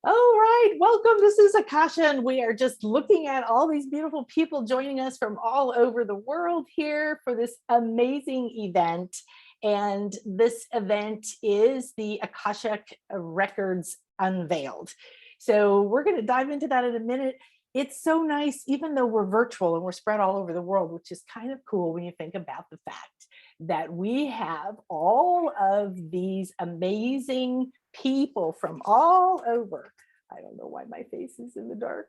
All right, welcome. This is Akasha, and we are just looking at all these beautiful people joining us from all over the world here for this amazing event. And this event is the Akashic Records Unveiled. So we're going to dive into that in a minute. It's so nice, even though we're virtual and we're spread all over the world, which is kind of cool when you think about the fact that we have all of these amazing people from all over. I don't know why my face is in the dark.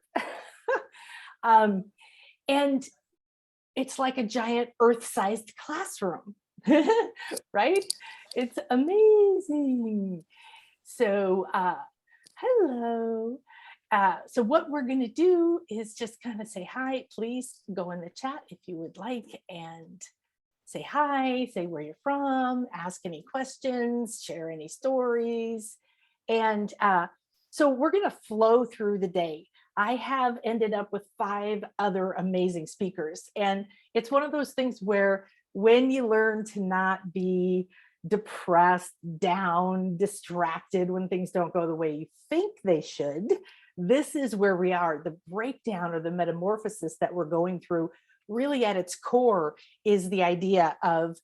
And it's like a giant Earth-sized classroom, right? It's amazing. So hello. So what we're going to do is just kind of say hi. Please go in the chat if you would like and say hi, say where you're from, ask any questions, share any stories. And so we're going to flow through the day. I have ended up with 5 other amazing speakers. And it's one of those things where when you learn to not be depressed, down, distracted when things don't go the way you think they should, this is where we are. The breakdown or the metamorphosis that we're going through really at its core is the idea of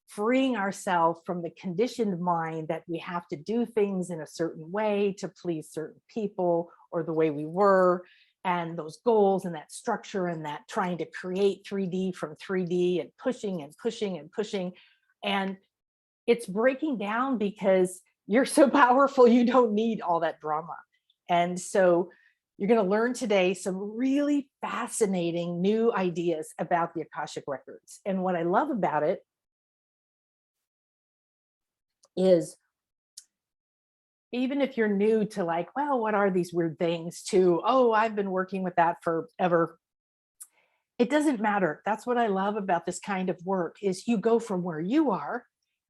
freeing ourselves from the conditioned mind that we have to do things in a certain way to please certain people or the way we were, and those goals and that structure and that trying to create 3D from 3D and pushing and pushing and pushing. And it's breaking down because you're so powerful, you don't need all that drama. And so you're going to learn today some really fascinating new ideas about the Akashic Records. And what I love about it is, even if you're new to like, well, what are these weird things, to, oh, I've been working with that forever. It doesn't matter. That's what I love about this kind of work, is you go from where you are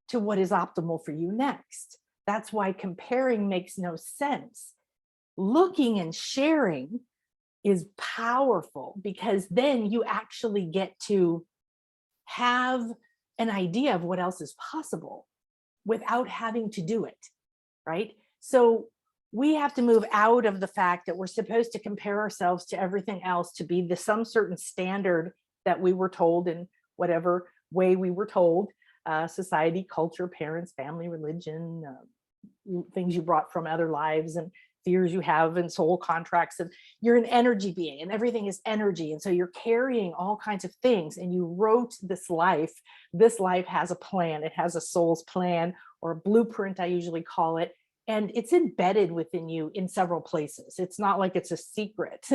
to what is optimal for you next. That's why comparing makes no sense. Looking and sharing is powerful, because then you actually get to have an idea of what else is possible without having to do it, right? So we have to move out of the fact that we're supposed to compare ourselves to everything else to be some certain standard that we were told in whatever way we were told, society, culture, parents, family, religion, things you brought from other lives and fears you have and soul contracts. And you're an energy being and everything is energy. And so you're carrying all kinds of things, and you wrote this life. This life has a plan. It has a soul's plan, or a blueprint, I usually call it. And it's embedded within you in several places. It's not like it's a secret.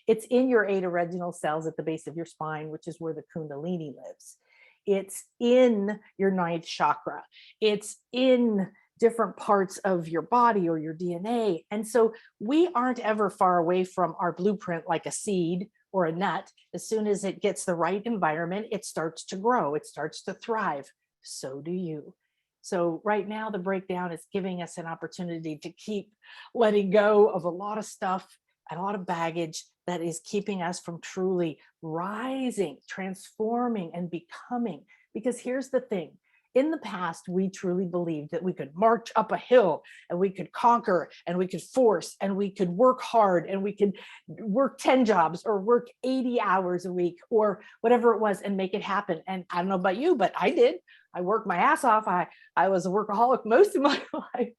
It's in your 8 original cells at the base of your spine, which is where the Kundalini lives. It's in your 9th chakra. It's in different parts of your body or your DNA. And so we aren't ever far away from our blueprint, like a seed or a nut. As soon as it gets the right environment, it starts to grow, it starts to thrive. So do you. So right now, the breakdown is giving us an opportunity to keep letting go of a lot of stuff and a lot of baggage that is keeping us from truly rising, transforming, and becoming. Because here's the thing. In the past, we truly believed that we could march up a hill and we could conquer and we could force and we could work hard and we could work 10 jobs or work 80 hours a week or whatever it was and make it happen. And I don't know about you, but I did. I worked my ass off. I was a workaholic most of my life.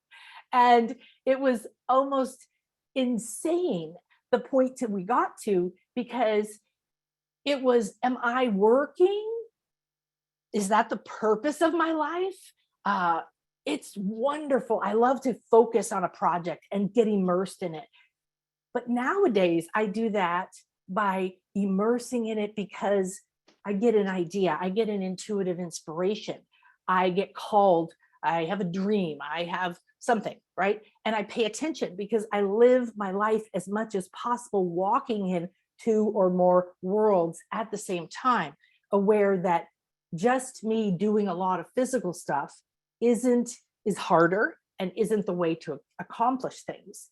And it was almost insane, the point that we got to, because it was, am I working? Is that the purpose of my life? It's wonderful. I love to focus on a project and get immersed in it. But nowadays, I do that by immersing in it because I get an idea. I get an intuitive inspiration. I get called. I have a dream. I have something, right? And I pay attention because I live my life as much as possible, walking in 2 or more worlds at the same time, aware that just me doing a lot of physical stuff is harder and isn't the way to accomplish things.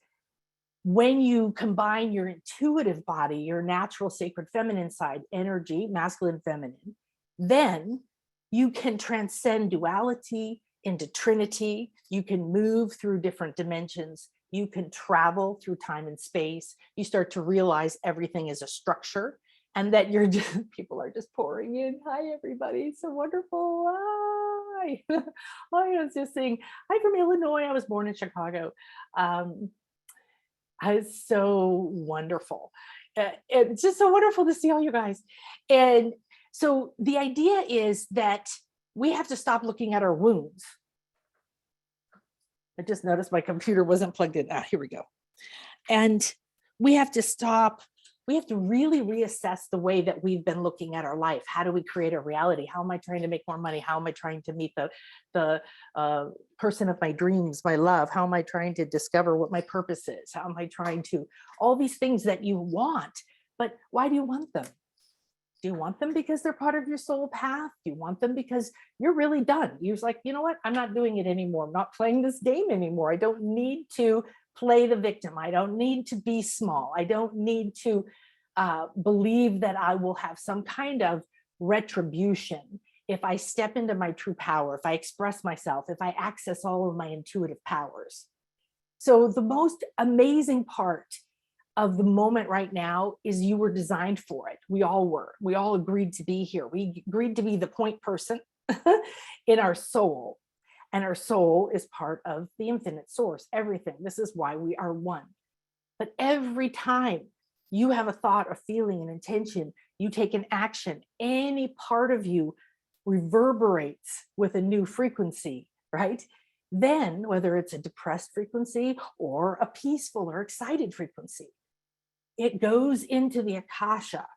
When you combine your intuitive body, your natural sacred feminine side, energy, masculine, feminine, then you can transcend duality, into Trinity. You can move through different dimensions. You can travel through time and space. You start to realize everything is a structure, and that you're just, people are just pouring in. Hi, everybody. So wonderful. Hi. I was just saying, I'm from Illinois. I was born in Chicago. It's so wonderful. It's just so wonderful to see all you guys. And so the idea is that we have to stop looking at our wounds. I just noticed my computer wasn't plugged in. Here we go. And we have to stop. We have to really reassess the way that we've been looking at our life. How do we create a reality? How am I trying to make more money? How am I trying to meet the person of my dreams, my love? How am I trying to discover what my purpose is? How am I trying to, all these things that you want, but why do you want them? Do you want them because they're part of your soul path? Do you want them because you're really done? You're like, you know what? I'm not doing it anymore. I'm not playing this game anymore. I don't need to play the victim. I don't need to be small. I don't need to believe that I will have some kind of retribution if I step into my true power, if I express myself, if I access all of my intuitive powers. So the most amazing part of the moment right now is you were designed for it. We all were. We all agreed to be here. We agreed to be the point person in our soul. And our soul is part of the infinite source, everything. This is why we are one. But every time you have a thought, a feeling, an intention, you take an action, any part of you reverberates with a new frequency, right? Then, whether it's a depressed frequency or a peaceful or excited frequency, it goes into the Akasha,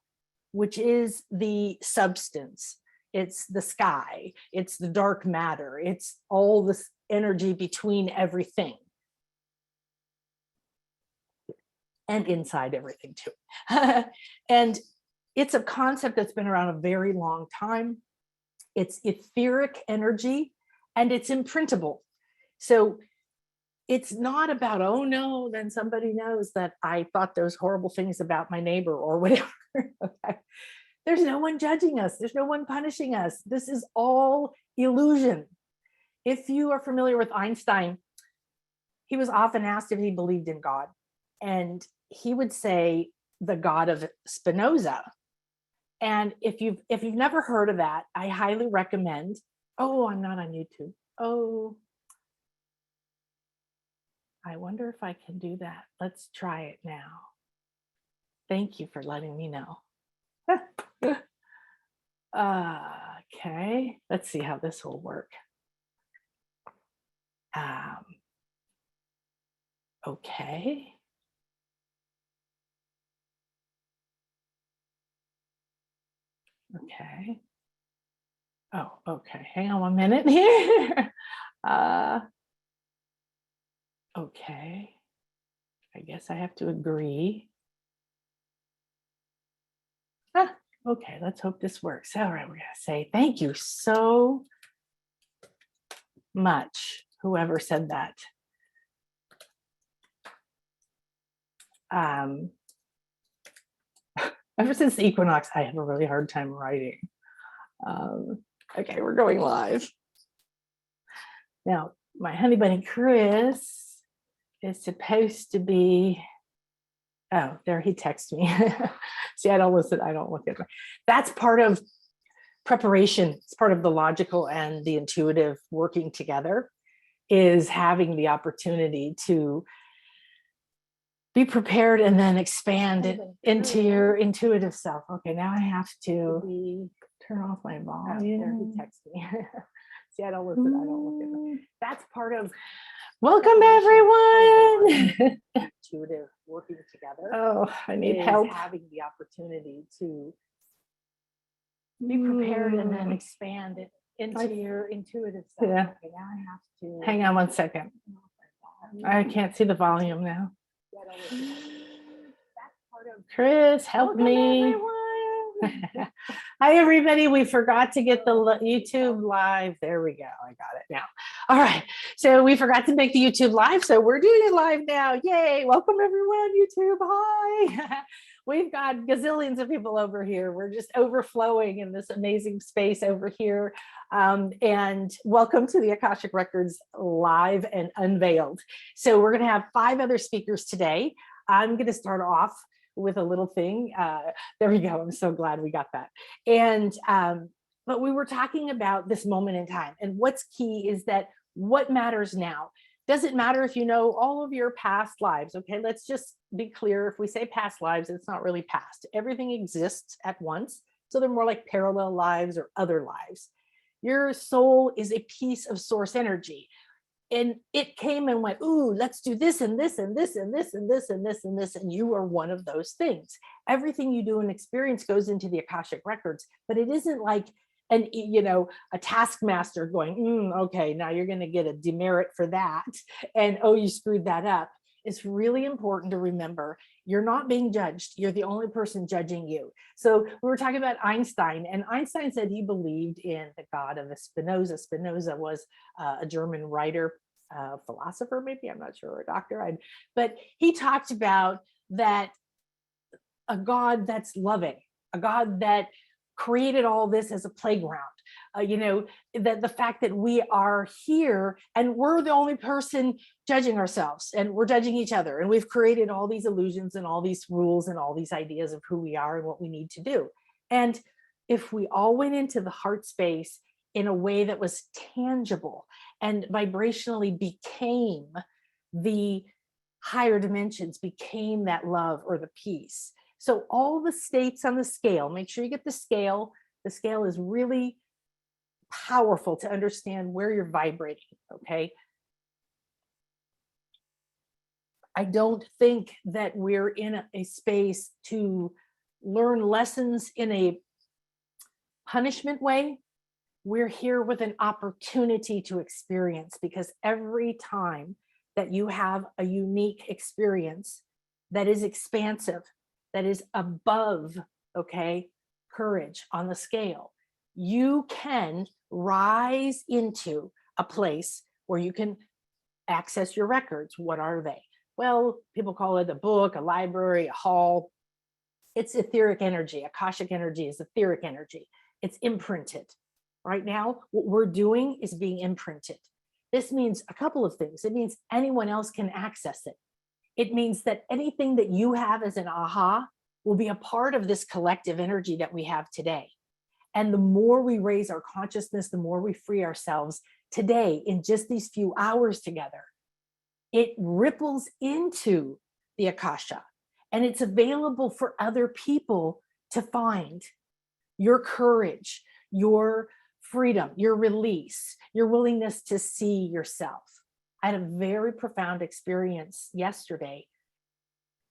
which is the substance. It's the sky, it's the dark matter, it's all this energy between everything. And inside everything too. And it's a concept that's been around a very long time. It's etheric energy and it's imprintable. So it's not about, oh no, then somebody knows that I thought those horrible things about my neighbor or whatever. Okay. There's no one judging us. There's no one punishing us. This is all illusion. If you are familiar with Einstein, he was often asked if he believed in God. And he would say the God of Spinoza. And if you've never heard of that, I highly recommend, oh, I'm not on YouTube. Oh, I wonder if I can do that. Let's try it now. Thank you for letting me know. Okay, let's see how this will work. Okay. Okay. Oh, okay. Hang on 1 minute here. Okay. I guess I have to agree. Okay, let's hope this works. All right, we're going to say thank you so much, whoever said that. Ever since the equinox, I have a really hard time writing. Okay, we're going live. Now, my honey bunny Chris is supposed to be, oh, there he texted me. See, I don't listen, I don't look at it. That's part of preparation. It's part of the logical and the intuitive working together, is having the opportunity to be prepared and then expand it into your intuitive self. Okay, now I have to turn off my volume. Oh, there he texted me. See, I don't listen, I don't look at them. That's part of welcome everyone. Intuitive working together. Oh, I need help. Having the opportunity to be prepared and then expand it into your intuitive self. Yeah. Okay, now I have to hang on 1 second. I can't see the volume now. Chris, help me. Hi, everybody. We forgot to get the YouTube live. There we go. I got it now. All right. So we forgot to make the YouTube live. So we're doing it live now. Yay. Welcome, everyone. YouTube. Hi. We've got gazillions of people over here. We're just overflowing in this amazing space over here. And welcome to the Akashic Records Live and Unveiled. So we're going to have 5 other speakers today. I'm going to start off with a little thing. There we go. I'm so glad we got that. And but we were talking about this moment in time. And what's key is that what matters now. Doesn't matter if you know all of your past lives. Okay, let's just be clear. If we say past lives, it's not really past. Everything exists at once. So they're more like parallel lives or other lives. Your soul is a piece of source energy. And it came and went, ooh, let's do this and this and this and this and this and this and this. And you are one of those things. Everything you do and experience goes into the Akashic Records, but it isn't like a taskmaster going, okay, now you're going to get a demerit for that. And, oh, you screwed that up. It's really important to remember you're not being judged. You're the only person judging you. So we were talking about Einstein, and Einstein said he believed in the God of Spinoza. Spinoza was a German writer, philosopher, maybe, I'm not sure, or a doctor. But he talked about that a God that's loving, a God that created all this as a playground, that the fact that we are here and we're the only person judging ourselves and we're judging each other. And we've created all these illusions and all these rules and all these ideas of who we are and what we need to do. And if we all went into the heart space in a way that was tangible and vibrationally became the higher dimensions, became that love or the peace. So all the states on the scale, make sure you get the scale. The scale is really powerful to understand where you're vibrating, okay? I don't think that we're in a space to learn lessons in a punishment way. We're here with an opportunity to experience, because every time that you have a unique experience that is expansive, that is above, okay, courage on the scale, you can rise into a place where you can access your records. What are they? Well, people call it a book, a library, a hall. It's etheric energy. Akashic energy is etheric energy. It's imprinted. Right now, what we're doing is being imprinted. This means a couple of things. It means anyone else can access it. It means that anything that you have as an aha will be a part of this collective energy that we have today. And the more we raise our consciousness, the more we free ourselves today in just these few hours together, it ripples into the Akasha, and it's available for other people to find. Your courage, your freedom, your release, your willingness to see yourself. I had a very profound experience yesterday.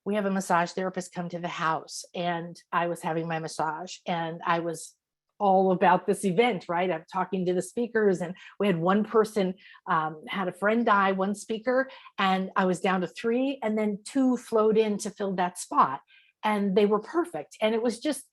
We have a massage therapist come to the house, and I was having my massage, and I was all about this event, right? I'm talking to the speakers, and we had one person had a friend die, one speaker, and I was down to 3, and then 2 flowed in to fill that spot, and they were perfect. And it was just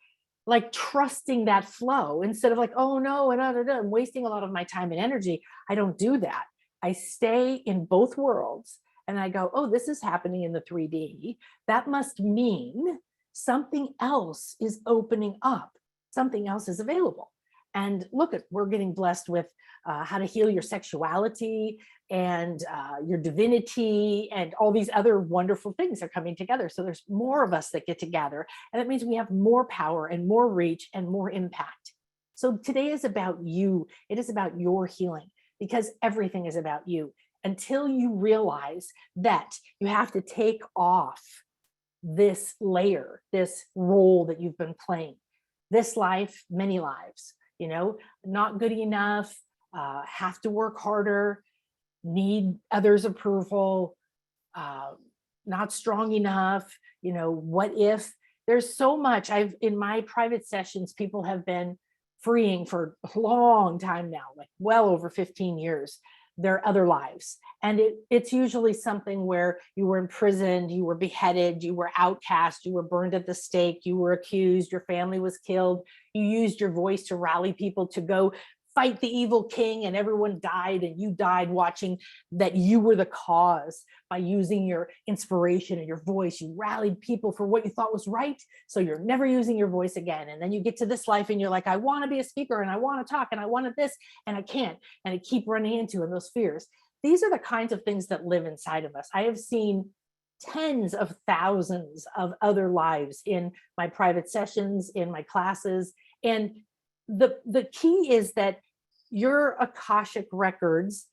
like trusting that flow instead of like, oh no, and I'm wasting a lot of my time and energy. I don't do that. I stay in both worlds. And I go, oh, this is happening in the 3D. That must mean something else is opening up. Something else is available. And look, we're getting blessed with how to heal your sexuality and your divinity, and all these other wonderful things are coming together. So there's more of us that get together. And that means we have more power and more reach and more impact. So today is about you. It is about your healing, because everything is about you. Until you realize that you have to take off this layer, this role that you've been playing. This life, many lives, not good enough, have to work harder, need others' approval, not strong enough, what if? There's so much. In my private sessions, people have been freeing for a long time now, like well over 15 years. Their other lives. And it's usually something where you were imprisoned, you were beheaded, you were outcast, you were burned at the stake, you were accused, your family was killed. You used your voice to rally people to go fight the evil king and everyone died and you died watching that you were the cause by using your inspiration and your voice. You rallied people for what you thought was right. So you're never using your voice again. And then you get to this life and you're like, I want to be a speaker and I want to talk and I wanted this and I can't. And I keep running into those fears. These are the kinds of things that live inside of us. I have seen tens of thousands of other lives in my private sessions, in my classes. And the key is that your Akashic records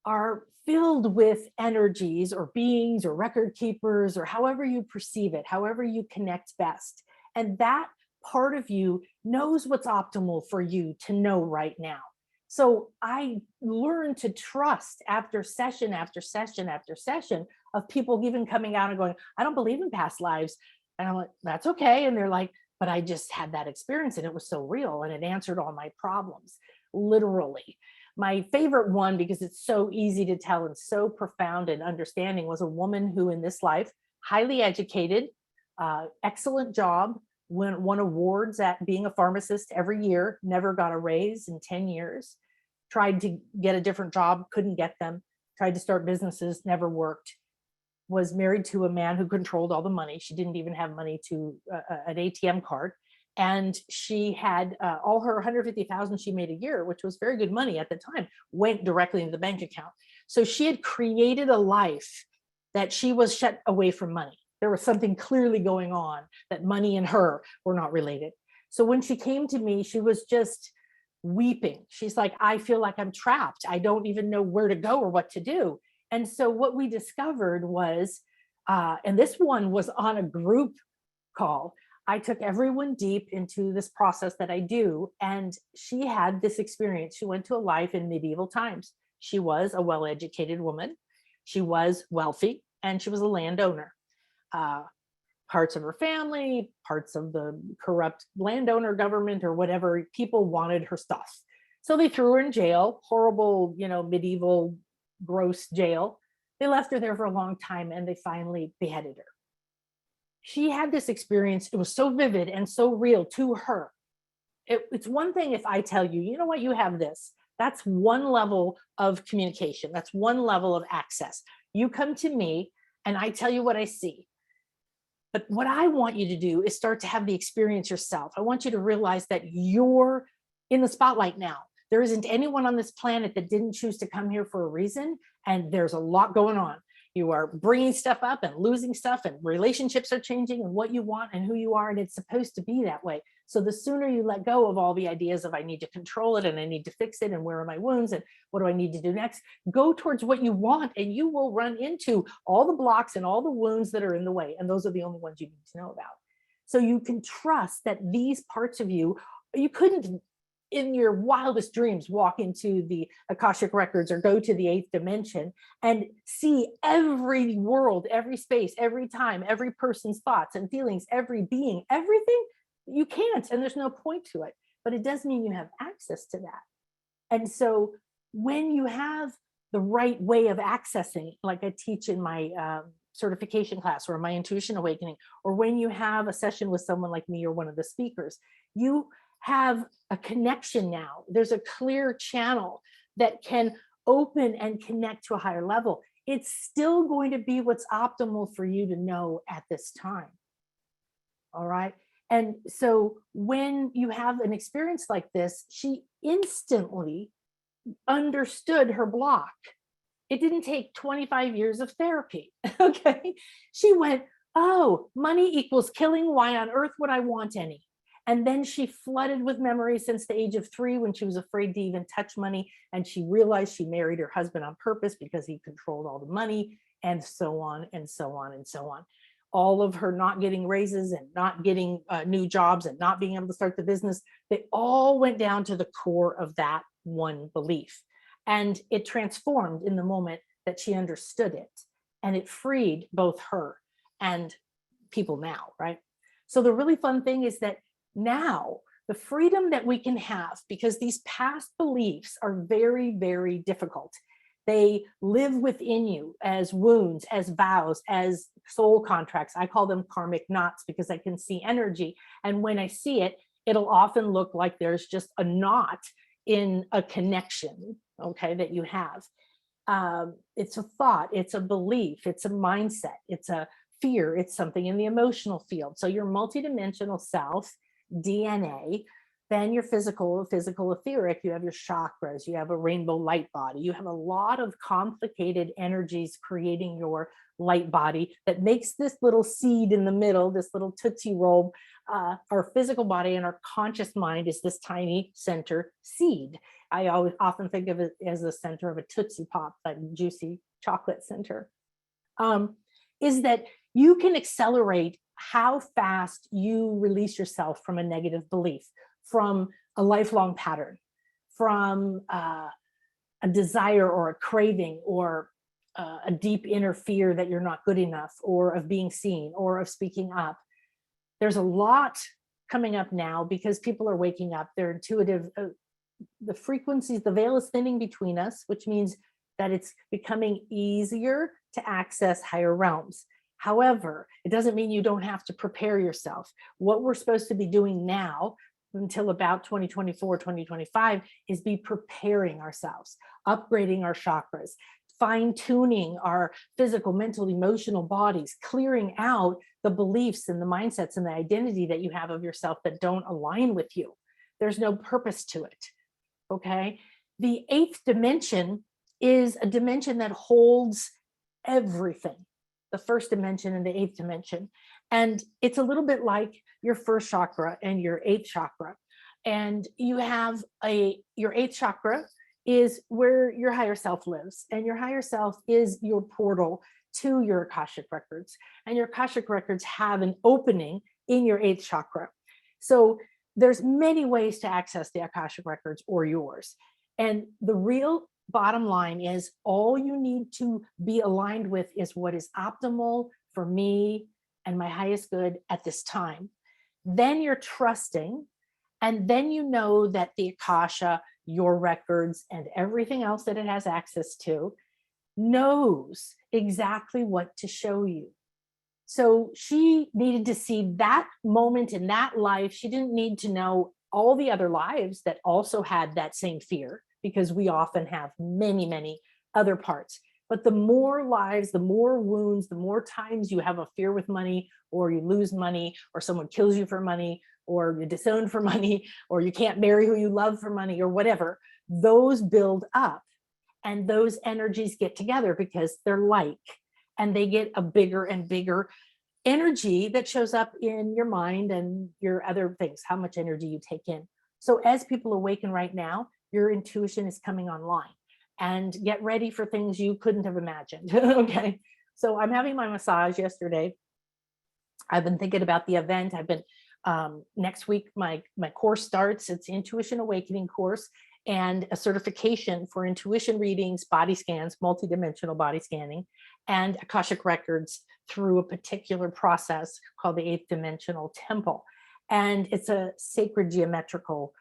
are filled with energies or beings or record keepers or however you perceive it, however you connect best. And that part of you knows what's optimal for you to know right now. So I learned to trust after session after session after session of people even coming out and going, I don't believe in past lives. And I'm like, that's okay. And they're like, but I just had that experience and it was so real and it answered all my problems, literally. My favorite one, because it's so easy to tell and so profound and understanding, was a woman who in this life, highly educated, excellent job, won awards at being a pharmacist every year, never got a raise in 10 years, tried to get a different job, couldn't get them, tried to start businesses, never worked, was married to a man who controlled all the money. She didn't even have money to an ATM card. And she had all her 150,000 she made a year, which was very good money at the time, went directly into the bank account. So she had created a life that she was shut away from money. There was something clearly going on that money and her were not related. So when she came to me, she was just weeping. She's like, I feel like I'm trapped. I don't even know where to go or what to do. And so what we discovered was, and this one was on a group call, I took everyone deep into this process that I do. And she had this experience. She went to a life in medieval times. She was a well-educated woman. She was wealthy and she was a landowner. Parts of her family, parts of the corrupt landowner government or whatever, people wanted her stuff. So they threw her in jail, horrible, medieval, gross jail. They left her there for a long time and they finally beheaded her. She had this experience. It was so vivid and so real to her. It's one thing if I tell you, you know what, you have this. That's one level of communication. That's one level of access. You come to me and I tell you what I see. But what I want you to do is start to have the experience yourself. I want you to realize that you're in the spotlight now. There isn't anyone on this planet that didn't choose to come here for a reason. And there's a lot going on. You are bringing stuff up and losing stuff and relationships are changing and what you want and who you are. And it's supposed to be that way. So the sooner you let go of all the ideas of I need to control it and I need to fix it and where are my wounds and what do I need to do next, go towards what you want and you will run into all the blocks and all the wounds that are in the way. And those are the only ones you need to know about. So you can trust that these parts of you couldn't in your wildest dreams walk into the Akashic records or go to the 8th dimension and see every world, every space, every time, every person's thoughts and feelings, every being, everything. You can't, and there's no point to it, but it does mean you have access to that. And so when you have the right way of accessing, like I teach in my certification class or my intuition awakening, or when you have a session with someone like me or one of the speakers, you have a connection now. There's a clear channel that can open and connect to a higher level. It's still going to be what's optimal for you to know at this time. All right. And so when you have an experience like this, she instantly understood her block. It didn't take 25 years of therapy. Okay. She went, oh, money equals killing. Why on earth would I want any? And then she flooded with memories since the age of 3 when she was afraid to even touch money. And she realized she married her husband on purpose because he controlled all the money and so on and so on and so on. All of her not getting raises and not getting new jobs and not being able to start the business, they all went down to the core of that one belief. And it transformed in the moment that she understood it. And it freed both her and people now, right? So the really fun thing is that now the freedom that we can have, because these past beliefs are very, very difficult. They live within you as wounds, as vows, as soul contracts. I call them karmic knots because I can see energy. And when I see it, it'll often look like there's just a knot in a connection, okay, that you have. It's a thought, it's a belief, it's a mindset, it's a fear, it's something in the emotional field. So your multidimensional self, DNA, then your physical etheric, you have your chakras, you have a rainbow light body, you have a lot of complicated energies creating your light body that makes this little seed in the middle, this little Tootsie Roll. Our physical body and our conscious mind is this tiny center seed. I always often think of it as the center of a Tootsie Pop, that juicy chocolate center. Is that you can accelerate how fast you release yourself from a negative belief, from a lifelong pattern, from a desire or a craving, or a deep inner fear that you're not good enough, or of being seen, or of speaking up. There's a lot coming up now because people are waking up. They're intuitive. The frequencies, the veil is thinning between us, which means that it's becoming easier to access higher realms. However, it doesn't mean you don't have to prepare yourself. What we're supposed to be doing now until about 2024, 2025 is be preparing ourselves, upgrading our chakras, fine-tuning our physical, mental, emotional bodies, clearing out the beliefs and the mindsets and the identity that you have of yourself that don't align with you. There's no purpose to it, okay? The eighth dimension is a dimension that holds everything. The first dimension and the eighth dimension. And it's a little bit like your first chakra and your eighth chakra. And you have your eighth chakra is where your higher self lives. And your higher self is your portal to your Akashic records. And your Akashic records have an opening in your eighth chakra. So there's many ways to access the Akashic records or yours. And the real bottom line is all you need to be aligned with is what is optimal for me and my highest good at this time. Then you're trusting, and then you know that the Akasha, your records, and everything else that it has access to knows exactly what to show you. So she needed to see that moment in that life. She didn't need to know all the other lives that also had that same fear, because we often have many, many other parts. But the more lives, the more wounds, the more times you have a fear with money, or you lose money, or someone kills you for money, or you're disowned for money, or you can't marry who you love for money, or whatever, those build up. And those energies get together because they're like, and they get a bigger and bigger energy that shows up in your mind and your other things, how much energy you take in. So as people awaken right now, your intuition is coming online, and get ready for things you couldn't have imagined. Okay. So I'm having my massage yesterday. I've been thinking about the event. I've been, next week, my course starts. It's Intuition Awakening course, and a certification for intuition readings, body scans, multidimensional body scanning, and Akashic records through a particular process called the eighth dimensional temple. And it's a sacred geometrical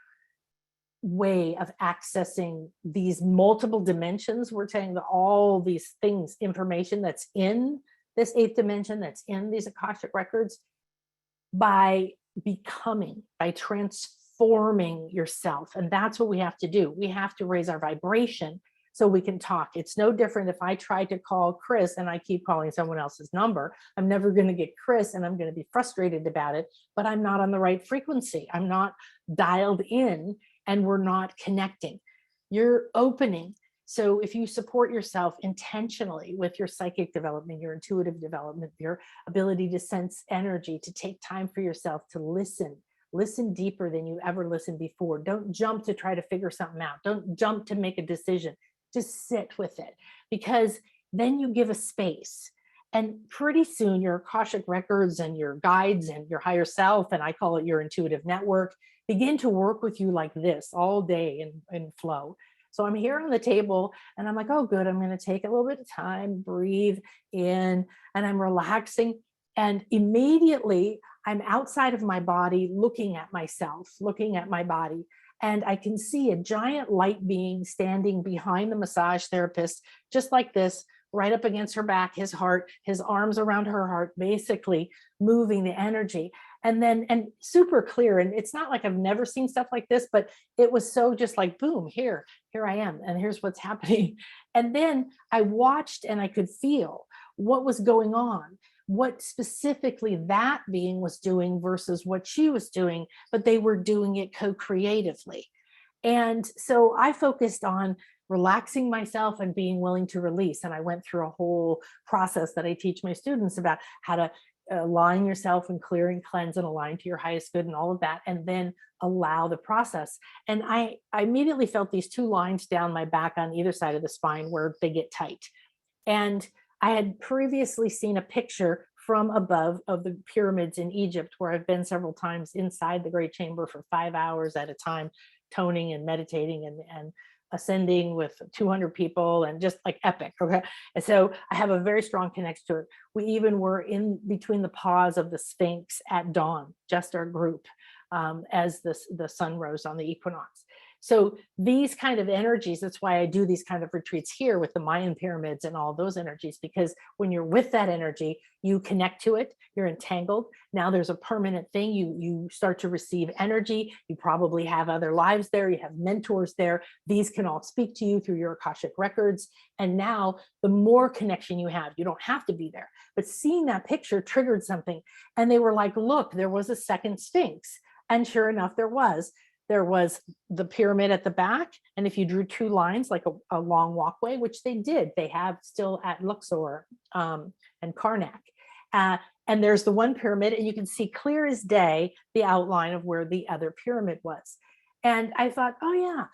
way of accessing these multiple dimensions. We're saying that all these things, information that's in this eighth dimension, that's in these Akashic records, by becoming, by transforming yourself. And that's what we have to do. We have to raise our vibration so we can talk. It's no different if I try to call Chris and I keep calling someone else's number. I'm never going to get Chris, and I'm going to be frustrated about it, but I'm not on the right frequency. I'm not dialed in, and we're not connecting. You're opening. So if you support yourself intentionally with your psychic development, your intuitive development, your ability to sense energy, to take time for yourself, to listen deeper than you ever listened before. Don't jump to try to figure something out. Don't jump to make a decision. Just sit with it, because then you give a space. And pretty soon your Akashic records and your guides and your higher self, and I call it your intuitive network, begin to work with you like this all day in flow. So I'm here on the table and I'm like, oh, good. I'm going to take a little bit of time, breathe in, and I'm relaxing. And immediately I'm outside of my body, looking at myself, looking at my body. And I can see a giant light being standing behind the massage therapist, just like this, right up against her back, his heart, his arms around her heart, basically moving the energy. and super clear. And it's not like I've never seen stuff like this, but it was so just like, boom, here I am. And here's what's happening. And then I watched and I could feel what was going on, what specifically that being was doing versus what she was doing, but they were doing it co-creatively. And so I focused on relaxing myself and being willing to release. And I went through a whole process that I teach my students about how to align yourself and clear and cleanse and align to your highest good and all of that, and then allow the process. And I immediately felt these two lines down my back on either side of the spine where they get tight. And I had previously seen a picture from above of the pyramids in Egypt, where I've been several times inside the Great Chamber for 5 hours at a time, toning and meditating and ascending with 200 people, and just like epic. Okay. And so I have a very strong connection to it. We even were in between the paws of the Sphinx at dawn, just our group, as the sun rose on the equinox. So these kind of energies, that's why I do these kind of retreats here with the Mayan pyramids and all those energies, because when you're with that energy, you connect to it, you're entangled. Now there's a permanent thing. You start to receive energy. You probably have other lives there. You have mentors there. These can all speak to you through your Akashic records. And now the more connection you have, you don't have to be there. But seeing that picture triggered something. And they were like, look, there was a second Sphinx. And sure enough, there was the pyramid at the back. And if you drew two lines, like a long walkway, which they did, they have still at Luxor and Karnak. And there's the one pyramid, and you can see clear as day the outline of where the other pyramid was. And I thought, oh yeah,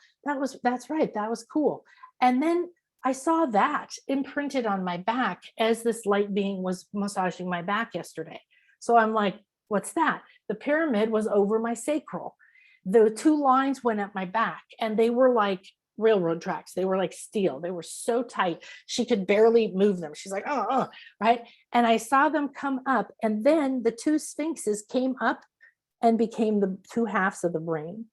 that's right. That was cool. And then I saw that imprinted on my back as this light being was massaging my back yesterday. So I'm like, what's that? The pyramid was over my sacral. The two lines went up my back, and they were like railroad tracks. They were like steel. They were so tight. She could barely move them. She's like, oh, right. And I saw them come up, and then the two sphinxes came up and became the two halves of the brain.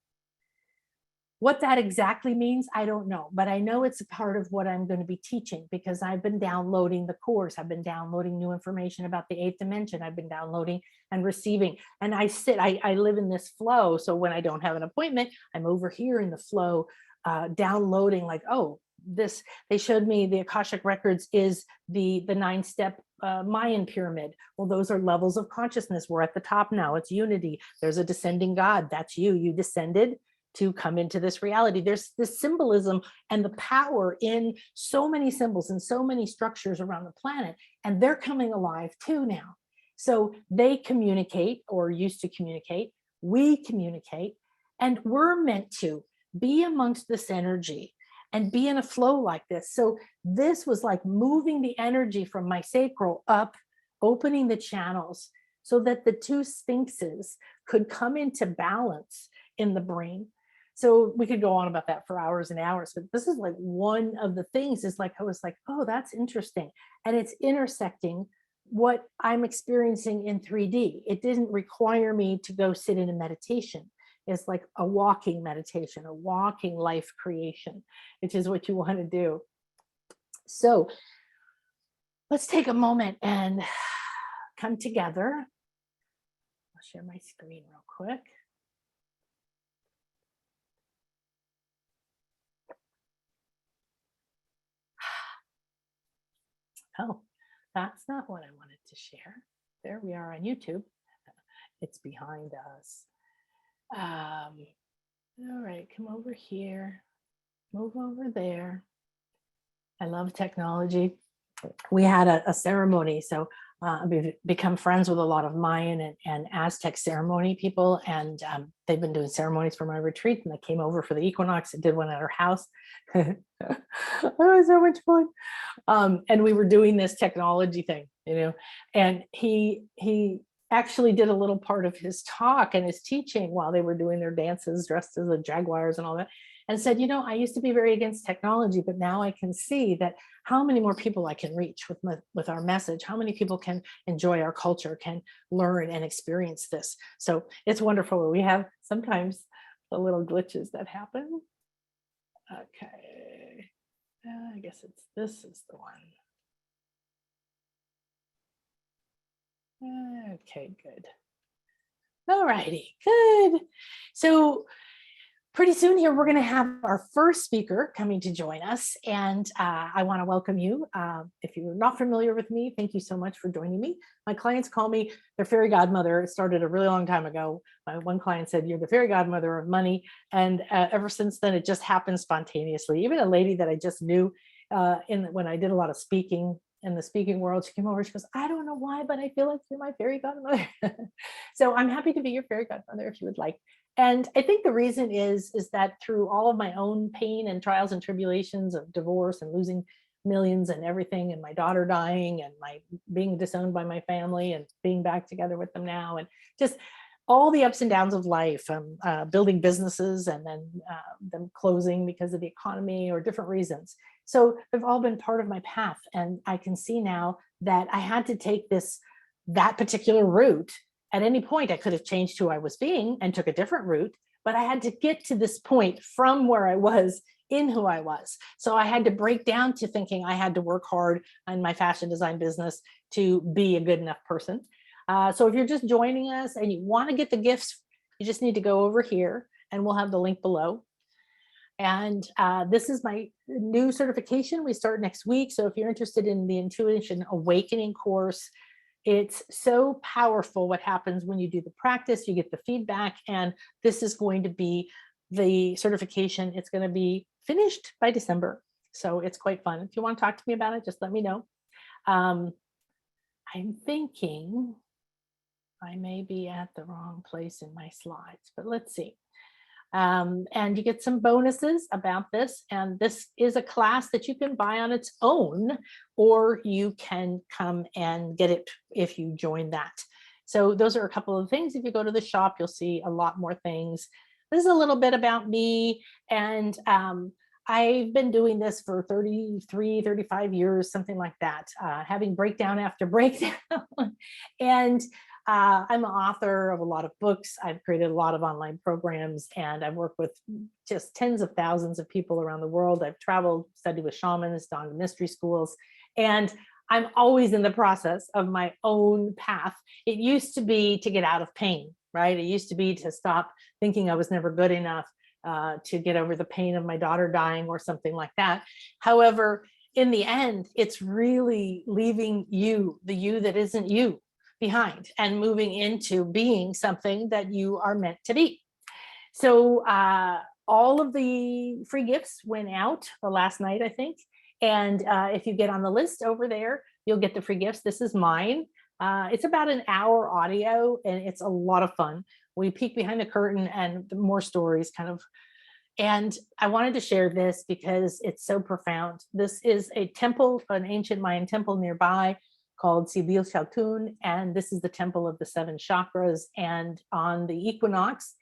What that exactly means, I don't know, but I know it's a part of what I'm going to be teaching, because I've been downloading the course. I've been downloading new information about the 8th dimension. I've been downloading and receiving, and I live in this flow. So when I don't have an appointment, I'm over here in the flow, downloading like, oh, this, they showed me the Akashic Records is the 9-step Mayan pyramid. Well, those are levels of consciousness. We're at the top now. It's unity. There's a descending God. That's you. You descended to come into this reality. There's this symbolism and the power in so many symbols and so many structures around the planet, and they're coming alive too now. So they communicate, or used to communicate, we communicate, and we're meant to be amongst this energy and be in a flow like this. So this was like moving the energy from my sacral up, opening the channels so that the two sphinxes could come into balance in the brain. So we could go on about that for hours and hours, but this is like one of the things is like, I was like, oh, that's interesting. And it's intersecting what I'm experiencing in 3D. It didn't require me to go sit in a meditation. It's like a walking meditation, a walking life creation, which is what you want to do. So let's take a moment and come together. I'll share my screen real quick. Oh, that's not what I wanted to share. There we are on YouTube. It's behind us. All right, come over here, move over there. I love technology. We had a ceremony, so we've become friends with a lot of Mayan and Aztec ceremony people, and they've been doing ceremonies for my retreat, and they came over for the equinox and did one at our house. It was so much fun. And we were doing this technology thing, and he actually did a little part of his talk and his teaching while they were doing their dances dressed as the jaguars and all that, and said, I used to be very against technology, but now I can see that how many more people I can reach with our message, how many people can enjoy our culture, can learn and experience this. So it's wonderful. We have sometimes the little glitches that happen. Okay, I guess this is the one. Okay, good. All righty, good. So pretty soon here, we're going to have our first speaker coming to join us. And I want to welcome you. If you're not familiar with me, thank you so much for joining me. My clients call me their fairy godmother. It started a really long time ago. My one client said, "You're the fairy godmother of money." And ever since then, it just happened spontaneously. Even a lady that I just knew when I did a lot of speaking in the speaking world, she came over, she goes, "I don't know why, but I feel like you're my fairy godmother." So I'm happy to be your fairy godmother if you would like. And I think the reason is that through all of my own pain and trials and tribulations of divorce and losing millions and everything, and my daughter dying, and my being disowned by my family, and being back together with them now, and just all the ups and downs of life, building businesses and then them closing because of the economy or different reasons. So they've all been part of my path. And I can see now that I had to take that particular route. At any point, I could have changed who I was being and took a different route, but I had to get to this point from where I was in who I was. So I had to break down to thinking I had to work hard on my fashion design business to be a good enough person. So if you're just joining us and you want to get the gifts, you just need to go over here and we'll have the link below. And this is my new certification. We start next week. So if you're interested in the Intuition Awakening course, it's so powerful what happens when you do the practice, you get the feedback, and this is going to be the certification. It's going to be finished by December. So it's quite fun. If you want to talk to me about it, just let me know. I'm thinking I may be at the wrong place in my slides, but let's see. And you get some bonuses about this. And this is a class that you can buy on its own, or you can come and get it if you join that. So those are a couple of things. If you go to the shop, you'll see a lot more things. This is a little bit about me. And I've been doing this for 33, 35 years, something like that, having breakdown after breakdown. And I'm an author of a lot of books. I've created a lot of online programs, and I've worked with just tens of thousands of people around the world. I've traveled, studied with shamans, gone to mystery schools, and I'm always in the process of my own path. It used to be to get out of pain, right? It used to be to stop thinking I was never good enough, to get over the pain of my daughter dying or something like that. However, in the end, it's really leaving you, the you that isn't you, behind, and moving into being something that you are meant to be. So all of the free gifts went out last night, I think. And if you get on the list over there, you'll get the free gifts. This is mine. It's about an hour audio, and it's a lot of fun. We peek behind the curtain and more stories kind of. And I wanted to share this because it's so profound. This is a temple, an ancient Mayan temple nearby called Sibil Chaltun, and this is the temple of the 7 chakras. And on the equinox,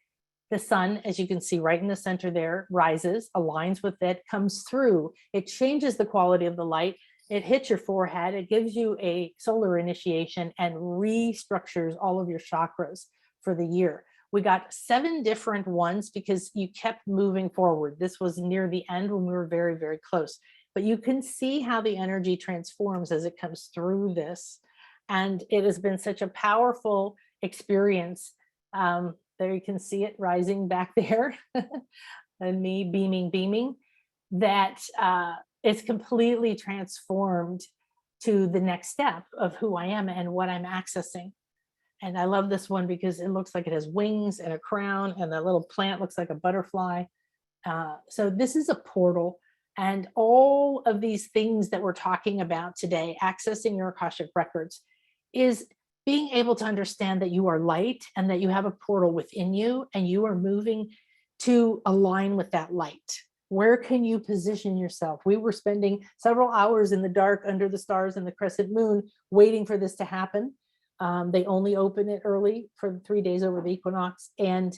the sun, as you can see right in the center there, rises, aligns with it, comes through. It changes the quality of the light. It hits your forehead. It gives you a solar initiation and restructures all of your chakras for the year. We got 7 different ones because you kept moving forward. This was near the end when we were very, very close. But you can see how the energy transforms as it comes through this. And it has been such a powerful experience. There you can see it rising back there, and me beaming, that it's completely transformed to the next step of who I am and what I'm accessing. And I love this one because it looks like it has wings and a crown, and that little plant looks like a butterfly. So this is a portal. And all of these things that we're talking about today, accessing your Akashic records, is being able to understand that you are light and that you have a portal within you, and you are moving to align with that light. Where can you position yourself? We were spending several hours in the dark under the stars and the crescent moon waiting for this to happen. They only open it early for the 3 days over the equinox, and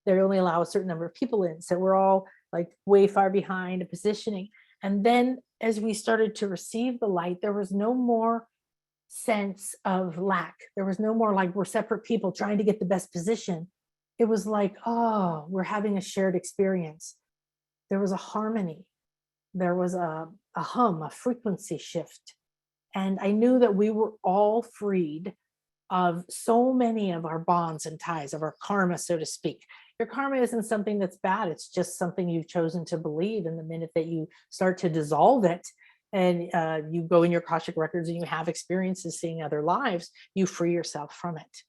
they only allow a certain number of people in. So we're all like way far behind positioning. And then as we started to receive the light, there was no more sense of lack. There was no more like we're separate people trying to get the best position. It was like, oh, we're having a shared experience. There was a harmony. There was a hum, a frequency shift. And I knew that we were all freed of so many of our bonds and ties, of our karma, so to speak. Your karma isn't something that's bad. It's just something you've chosen to believe. And the minute that you start to dissolve it, and you go in your Akashic records and you have experiences seeing other lives, you free yourself from it.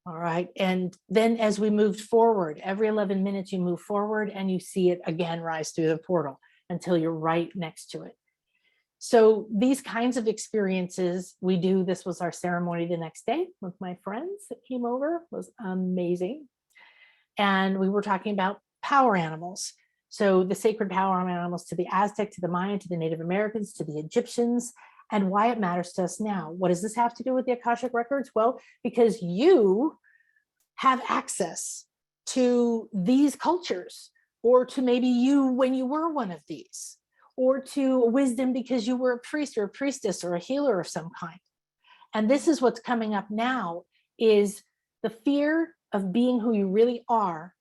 All right. And then as we moved forward, every 11 minutes you move forward and you see it again rise through the portal until you're right next to it. So these kinds of experiences we do. This was our ceremony the next day with my friends that came over. It was amazing. And we were talking about power animals. So the sacred power animals to the Aztec, to the Mayan, to the Native Americans, to the Egyptians, and why it matters to us now. What does this have to do with the Akashic records? Well, because you have access to these cultures, or to maybe you when you were one of these, or to wisdom because you were a priest or a priestess or a healer of some kind. And this is what's coming up now, is the fear of being who you really are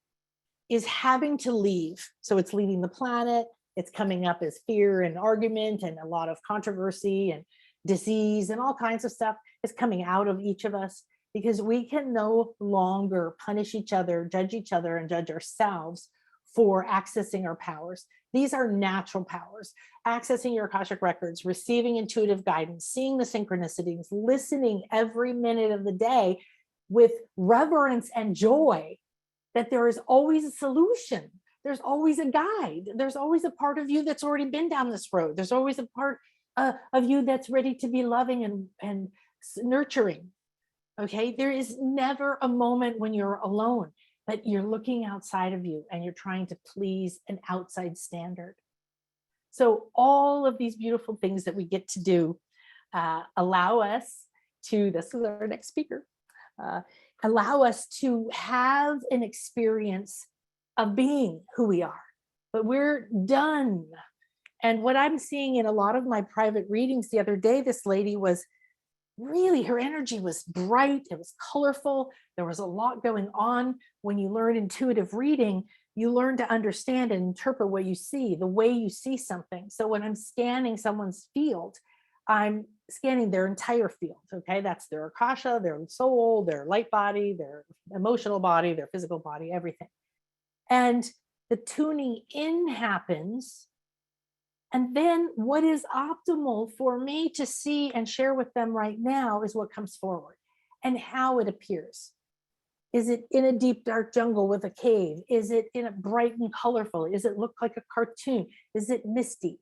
is having to leave. So it's leaving the planet. It's coming up as fear and argument and a lot of controversy and disease and all kinds of stuff is coming out of each of us, because we can no longer punish each other, and judge ourselves for accessing our powers. These are natural powers. Accessing your Akashic records, receiving intuitive guidance, seeing the synchronicities, listening every minute of the day with reverence and joy that there is always a solution. There's always a guide. There's always a part of you that's already been down this road. There's always a part of you that's ready to be loving and nurturing. Okay, there is never a moment when you're alone, but you're looking outside of you and you're trying to please an outside standard. So all of these beautiful things that we get to do allow us to, this is our next speaker, allow us to have an experience of being who we are, but we're done. And what I'm seeing in a lot of my private readings the other day, this lady was really, her energy was bright, it was colorful, there was a lot going on. When you learn intuitive reading, you learn to understand and interpret what you see, the way you see something. So when I'm scanning someone's field, I'm scanning their entire field. Okay, that's their Akasha, their soul, their light body, their emotional body, their physical body, everything. And the tuning in happens. And then what is optimal for me to see and share with them right now is what comes forward and how it appears. Is it in a deep, dark jungle with a cave? Is it in a bright and colorful? Does it look like a cartoon? Is it misty?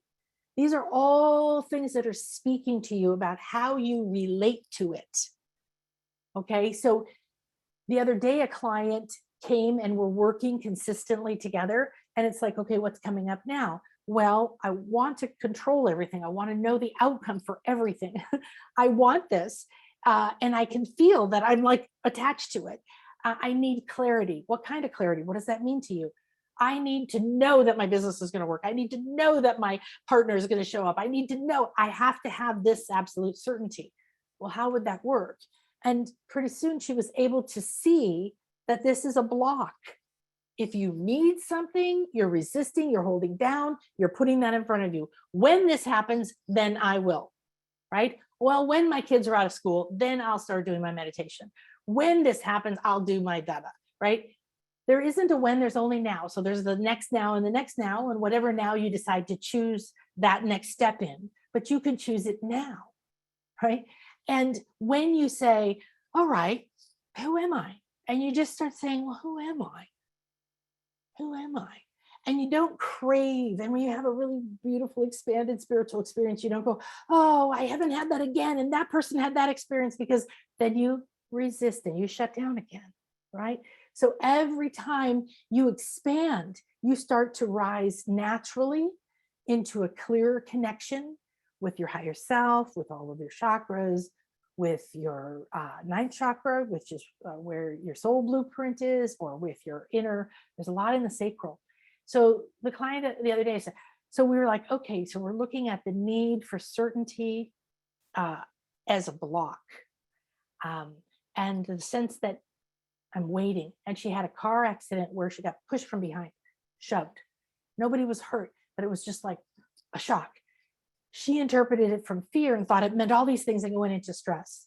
These are all things that are speaking to you about how you relate to it. Okay, so the other day a client came and we're working consistently together, and it's like, okay, what's coming up now? Well, I want to control everything. I want to know the outcome for everything. I want this, and I can feel that I'm like attached to it. I need clarity. What kind of clarity? What does that mean to you? I need to know that my business is going to work. I need to know that my partner is going to show up. I need to know. I have to have this absolute certainty. Well, how would that work? And pretty soon she was able to see that this is a block. If you need something, you're resisting, you're holding down, you're putting that in front of you. When this happens, then I will, right? Well, when my kids are out of school, then I'll start doing my meditation. When this happens, I'll do my dada, right? There isn't a when, there's only now. So there's the next now and the next now, and whatever now you decide to choose that next step in, but you can choose it now, right? And when you say, all right, who am I? And you just start saying, well, who am I? Who am I? And you don't crave. And when you have a really beautiful, expanded spiritual experience, you don't go, oh, I haven't had that again. And that person had that experience, because then you resist and you shut down again, right? So every time you expand, you start to rise naturally into a clearer connection with your higher self, with all of your chakras, with your ninth chakra, which is where your soul blueprint is, or with your inner, there's a lot in the sacral. So the client the other day said, so we were like, okay, so we're looking at the need for certainty as a block. And the sense that I'm waiting. And she had a car accident where she got pushed from behind, shoved. Nobody was hurt, but it was just like a shock. She interpreted it from fear and thought it meant all these things and went into stress.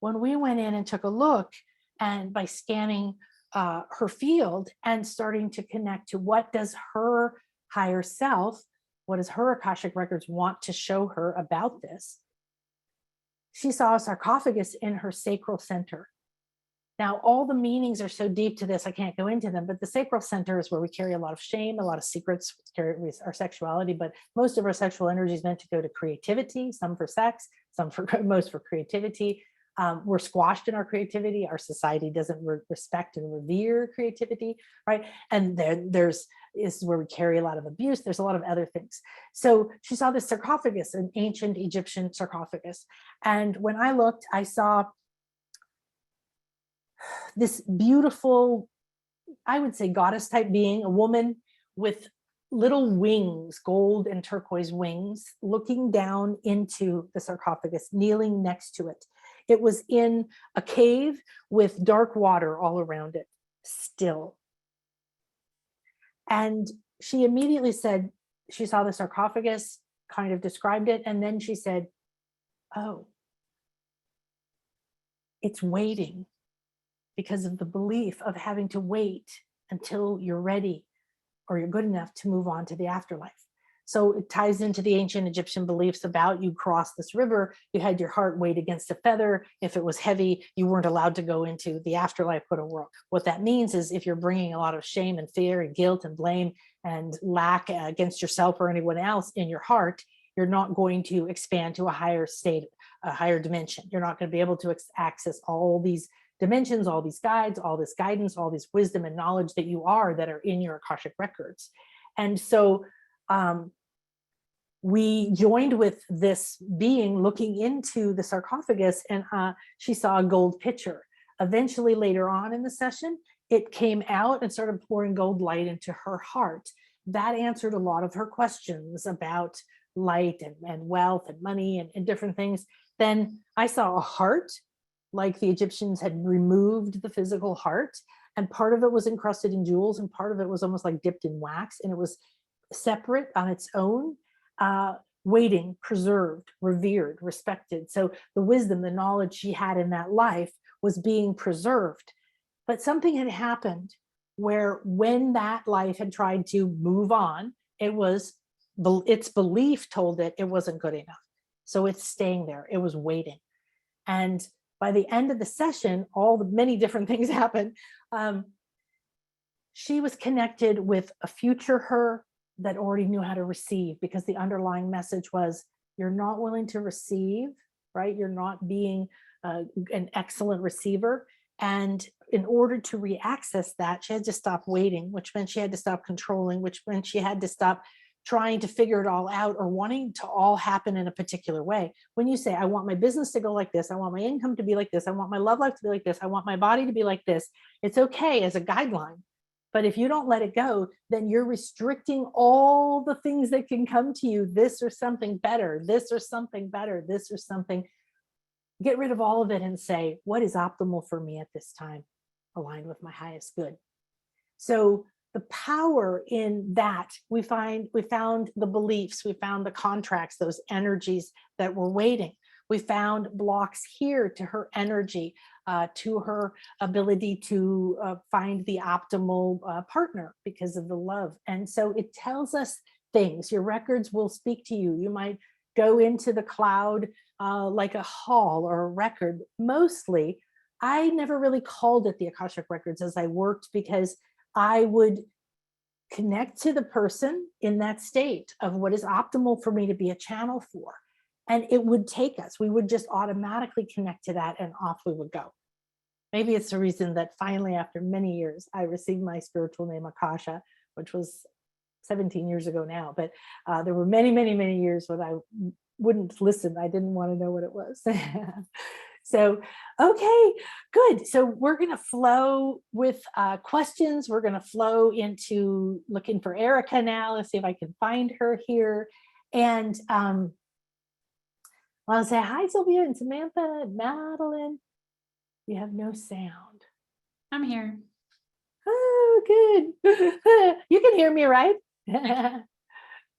when we went in and took a look, and by scanning her field and starting to connect to what does her higher self, what does her Akashic Records want to show her about this, she saw a sarcophagus in her sacral center. Now, all the meanings are so deep to this, I can't go into them, but the sacral center is where we carry a lot of shame, a lot of secrets, carry our sexuality, but most of our sexual energy is meant to go to creativity, some for sex, some for most for creativity. We're squashed in our creativity. Our society doesn't respect and revere creativity, right? And then this is where we carry a lot of abuse. There's a lot of other things. So she saw this sarcophagus, an ancient Egyptian sarcophagus. And when I looked, I saw this beautiful, I would say goddess type being, a woman with little wings, gold and turquoise wings, looking down into the sarcophagus, kneeling next to it. It was in a cave with dark water all around it, still. And she immediately said, she saw the sarcophagus, kind of described it, and then she said, oh, it's waiting, because of the belief of having to wait until you're ready or you're good enough to move on to the afterlife. So it ties into the ancient Egyptian beliefs about you cross this river, you had your heart weighed against a feather. If it was heavy, you weren't allowed to go into the afterlife, world. What that means is if you're bringing a lot of shame and fear and guilt and blame and lack against yourself or anyone else in your heart, you're not going to expand to a higher state, a higher dimension. You're not going to be able to access all these dimensions, all these guides, all this guidance, all this wisdom and knowledge that you are, that are in your Akashic Records. And so we joined with this being looking into the sarcophagus, and she saw a gold pitcher. Eventually, later on in the session, it came out and started pouring gold light into her heart. That answered a lot of her questions about light and wealth and money and different things. Then I saw a heart, like the Egyptians had removed the physical heart, and part of it was encrusted in jewels and part of it was almost like dipped in wax, and it was separate on its own, waiting, preserved, revered, respected. So the wisdom, the knowledge she had in that life was being preserved. But something had happened where when that life had tried to move on, its belief told it wasn't good enough. So it's staying there. It was waiting. And by the end of the session, all the many different things happened. She was connected with a future her that already knew how to receive, because the underlying message was, you're not willing to receive, right? You're not being an excellent receiver. And in order to re-access that, she had to stop waiting, which meant she had to stop controlling, which meant she had to stop trying to figure it all out or wanting to all happen in a particular way. When you say, I want my business to go like this, I want my income to be like this, I want my love life to be like this, I want my body to be like this, it's okay as a guideline. But if you don't let it go, then you're restricting all the things that can come to you, this or something better, this or something better, this or something. Get rid of all of it and say, what is optimal for me at this time, aligned with my highest good. So the power in that, we found the beliefs, we found the contracts, those energies that were waiting. We found blocks here to her energy, to her ability to find the optimal partner because of the love. And so it tells us things. Your records will speak to you. You might go into the cloud like a hall or a record. Mostly, I never really called it the Akashic Records as I worked, because I would connect to the person in that state of what is optimal for me to be a channel for. And it would take us, we would just automatically connect to that and off we would go. Maybe it's the reason that finally, after many years, I received my spiritual name Akasha, which was 17 years ago now. But there were many, many, many years when I wouldn't listen. I didn't want to know what it was. So, okay, good. So we're going to flow with questions. We're going to flow into looking for Erica now. Let's see if I can find her here. And I want to say hi, Sylvia and Samantha and Madeline. You have no sound. I'm here. Oh, good. You can hear me, right?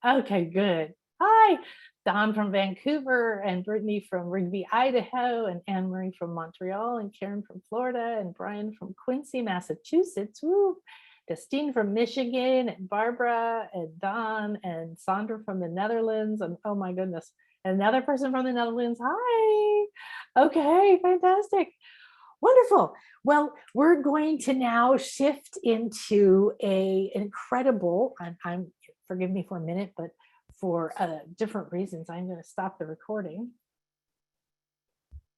Okay, good. Hi. Don from Vancouver, and Brittany from Rigby, Idaho, and Anne Marie from Montreal, and Karen from Florida, and Brian from Quincy, Massachusetts. Woo! Justine from Michigan, and Barbara, and Don, and Sandra from the Netherlands, and oh my goodness, another person from the Netherlands. Hi. Okay, fantastic. Wonderful. Well, we're going to now shift into a incredible, I'm forgive me for a minute, but for different reasons, I'm going to stop the recording.